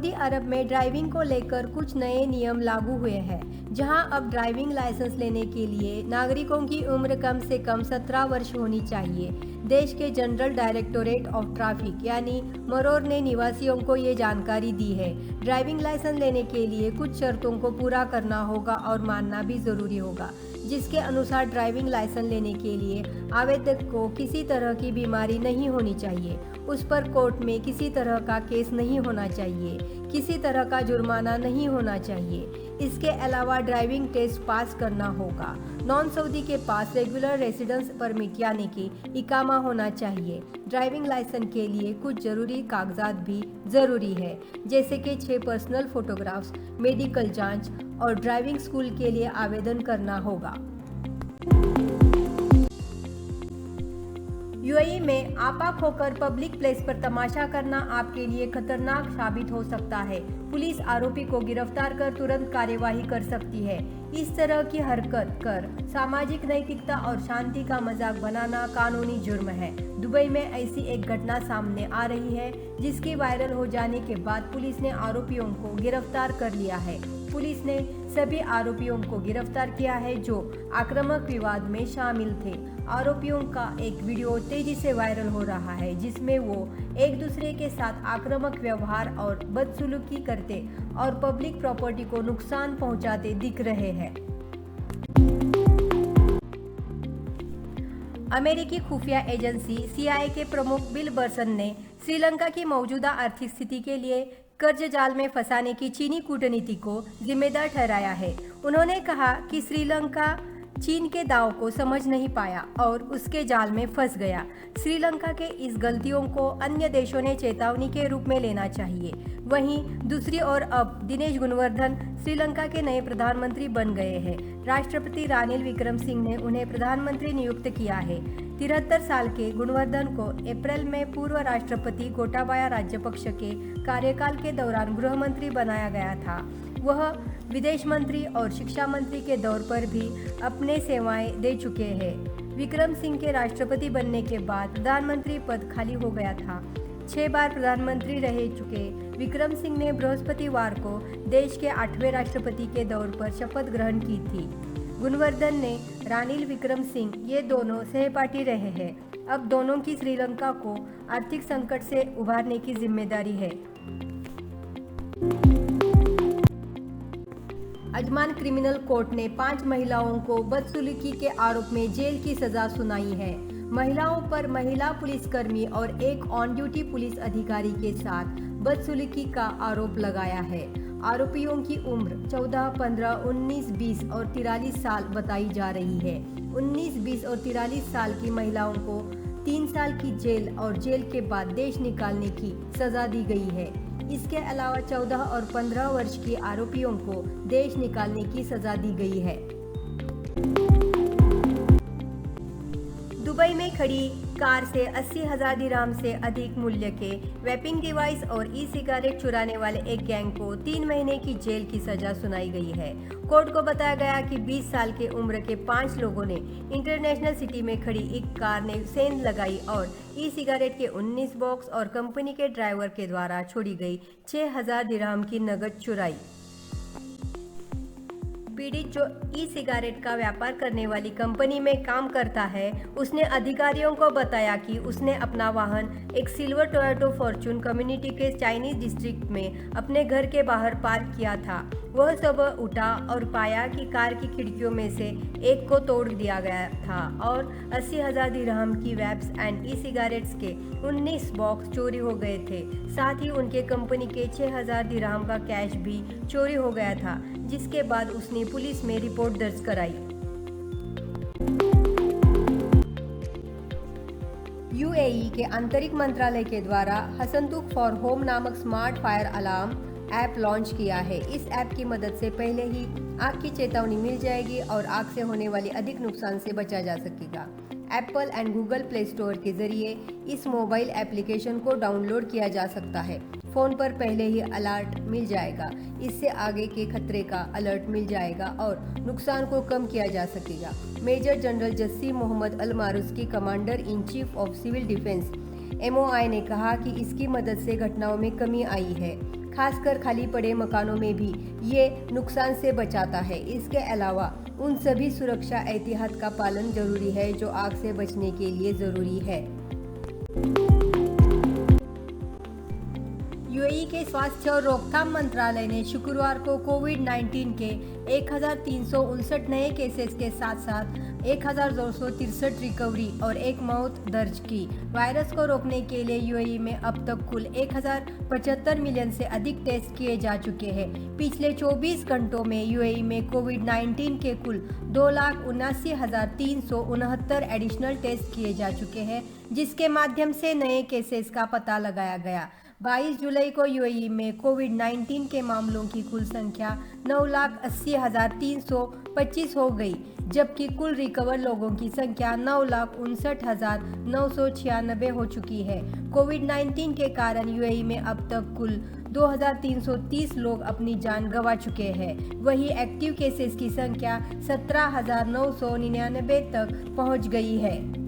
Saudi अरब में driving को लेकर कुछ नए नियम लागू हुए हैं, जहां अब ड्राइविंग लाइसेंस लेने के लिए नागरिकों की उम्र कम से कम 17 वर्ष होनी चाहिए। देश के जनरल डायरेक्टोरेट ऑफ ट्रैफिक यानी मरोर ने निवासियों को ये जानकारी दी है। ड्राइविंग लाइसेंस लेने के लिए कुछ शर्तों को पूरा करना होगा और मानना भी जरूरी होगा, जिसके अनुसार ड्राइविंग लाइसेंस लेने के लिए आवेदक को किसी तरह की बीमारी नहीं होनी चाहिए, उस पर कोर्ट में किसी तरह का केस नहीं होना चाहिए, किसी तरह का जुर्माना नहीं होना चाहिए। इसके अलावा ड्राइविंग टेस्ट पास करना होगा। नॉन सऊदी के पास रेगुलर रेसिडेंस परमिट यानी कि इकामा होना चाहिए। ड्राइविंग लाइसेंस के लिए कुछ जरूरी कागजात भी जरूरी है, जैसे कि 6 पर्सनल फोटोग्राफ्स, मेडिकल जांच और ड्राइविंग स्कूल के लिए आवेदन करना होगा। यूएई में आपाक होकर पब्लिक प्लेस पर तमाशा करना आपके लिए खतरनाक साबित हो सकता है। पुलिस आरोपी को गिरफ्तार कर तुरंत कार्यवाही कर सकती है। इस तरह की हरकत कर सामाजिक नैतिकता और शांति का मजाक बनाना कानूनी जुर्म है। दुबई में ऐसी एक घटना सामने आ रही है, जिसकी वायरल हो जाने के बाद पुलिस ने आरोपियों को गिरफ्तार कर लिया है। पुलिस ने सभी आरोपियों को गिरफ्तार किया है जो आक्रामक विवाद में शामिल थे। आरोपियों का एक वीडियो तेजी से वायरल हो रहा है, जिसमें वो एक दूसरे के साथ आक्रामक व्यवहार और बदसलूकी करते और पब्लिक प्रॉपर्टी को नुकसान पहुंचाते दिख रहे हैं। अमेरिकी खुफिया एजेंसी CIA के प्रमुख बिल बर्सन ने श्रीलंका की मौजूदा आर्थिक स्थिति के लिए कर्ज जाल में फंसाने की चीनी कूटनीति को जिम्मेदार ठहराया है। उन्होंने कहा कि श्रीलंका चीन के दाव को समझ नहीं पाया और उसके जाल में फंस गया। श्रीलंका के इस गलतियों को अन्य देशों ने चेतावनी के रूप में लेना चाहिए। वहीं दूसरी ओर अब दिनेश गुणवर्धन श्रीलंका के नए प्रधानमंत्री बन गए हैं। राष्ट्रपति रानिल विक्रमसिंघे ने उन्हें प्रधानमंत्री नियुक्त किया है। 73 साल के गुणवर्धन को अप्रैल में पूर्व राष्ट्रपति गोटाबाया राजपक्ष के कार्यकाल के दौरान गृह मंत्री बनाया गया था। वह विदेश मंत्री और शिक्षा मंत्री के दौर पर भी अपने सेवाएं दे चुके हैं। विक्रम सिंह के राष्ट्रपति बनने के बाद प्रधानमंत्री पद खाली हो गया था। 6 बार प्रधानमंत्री रह चुके विक्रम सिंह ने बृहस्पतिवार को देश के 8वें राष्ट्रपति के दौर पर शपथ ग्रहण की थी। गुणवर्धन ने रानिल विक्रम सिंह ये दोनों सहपाठी रहे हैं। अब दोनों की श्रीलंका को आर्थिक संकट से उभारने की जिम्मेदारी है। अजमान क्रिमिनल कोर्ट ने 5 महिलाओं को बदसलूकी के आरोप में जेल की सजा सुनाई है। महिलाओं पर महिला पुलिसकर्मी और एक ऑन ड्यूटी पुलिस अधिकारी के साथ बदसलूकी का आरोप लगाया है। आरोपियों की उम्र 14, 15, 19, 20 और 43 साल बताई जा रही है। 19, 20 और 43 साल की महिलाओं को 3 साल की जेल और जेल के बाद देश निकालने की सजा दी गई है। इसके अलावा 14 और 15 वर्ष के आरोपियों को देश निकालने की सजा दी गई है। दुबई में खड़ी कार से 80,000 दिरहम से अधिक मूल्य के वेपिंग डिवाइस और ई-सिगरेट चुराने वाले एक गैंग को 3 महीने की जेल की सजा सुनाई गई है। कोर्ट को बताया गया कि 20 साल के उम्र के 5 लोगों ने इंटरनेशनल सिटी में खड़ी एक कार ने सेंध लगाई और ई-सिगरेट के 19 बॉक्स और कंपनी के ड्राइवर के द्वारा छोड़ी गई 6,000 दिरहम की नकद चुराई। पीड़ित, जो ई-सिगरेट का व्यापार करने वाली कंपनी में काम करता है, उसने अधिकारियों को बताया कि उसने अपना वाहन एक सिल्वर टोयोटा फॉर्च्यून कम्युनिटी के चाइनीज डिस्ट्रिक्ट में अपने घर के बाहर पार्क किया था। वह सुबह उठा और पाया कि कार की खिड़कियों में से एक को तोड़ दिया गया था और 80,000 दिरहम की वेप्स एंड ई-सिगरेट्स के 19 बॉक्स चोरी हो गए थे। साथ ही उनके कंपनी के 6,000 दिरहम का कैश भी चोरी हो गया था, जिसके बाद उसने पुलिस में रिपोर्ट दर्ज कराई। यूएई के आंतरिक मंत्रालय के द्वारा हसनतुक फॉर होम नामक smart fire alarm app launch किया है। इस ऐप की मदद से पहले ही आग की चेतावनी मिल जाएगी और आग से होने वाली अधिक नुकसान से बचा जा सकेगा। Apple and Google play store के जरिए इस मोबाइल एप्लीकेशन को डाउनलोड किया जा सकता है। फ़ोन पर पहले ही अलर्ट मिल जाएगा। इससे आगे के खतरे का अलर्ट मिल जाएगा और नुकसान को कम किया जा सकेगा। Major general Jassim Mohammed al Marzouqi, commander in chief of civil defence MOI ने कहा कि इसकी मदद से घटनाओं में कमी आई है। खासकर खाली पड़े मकानों में भी ये नुकसान से बचाता है। इसके अलावा उन सभी सुरक्षा एहतियात का पालन जरूरी है जो आग से बचने के लिए ज़रूरी है। यूएई के स्वास्थ्य और रोकथाम मंत्रालय ने शुक्रवार को कोविड-19 के 1,359 नए केसेस के साथ साथ 1,263 रिकवरी और एक मौत दर्ज की। वायरस को रोकने के लिए यूएई में अब तक कुल 1,075 मिलियन से अधिक टेस्ट किए जा चुके हैं। पिछले 24 घंटों में यूएई में कोविड-19 के कुल 2,79,369 एडिशनल टेस्ट किए जा चुके हैं, जिसके माध्यम से नए केसेस का पता लगाया गया। 22 जुलाई को यूएई में कोविड-19 के मामलों की कुल संख्या 9,80,325 हो गई, जबकि कुल रिकवर लोगों की संख्या 9,59,996 हो चुकी है। कोविड-19 के कारण यूएई में अब तक कुल 2,330 लोग अपनी जान गंवा चुके हैं। वहीं एक्टिव केसेस की संख्या 17,999 तक पहुंच गई है।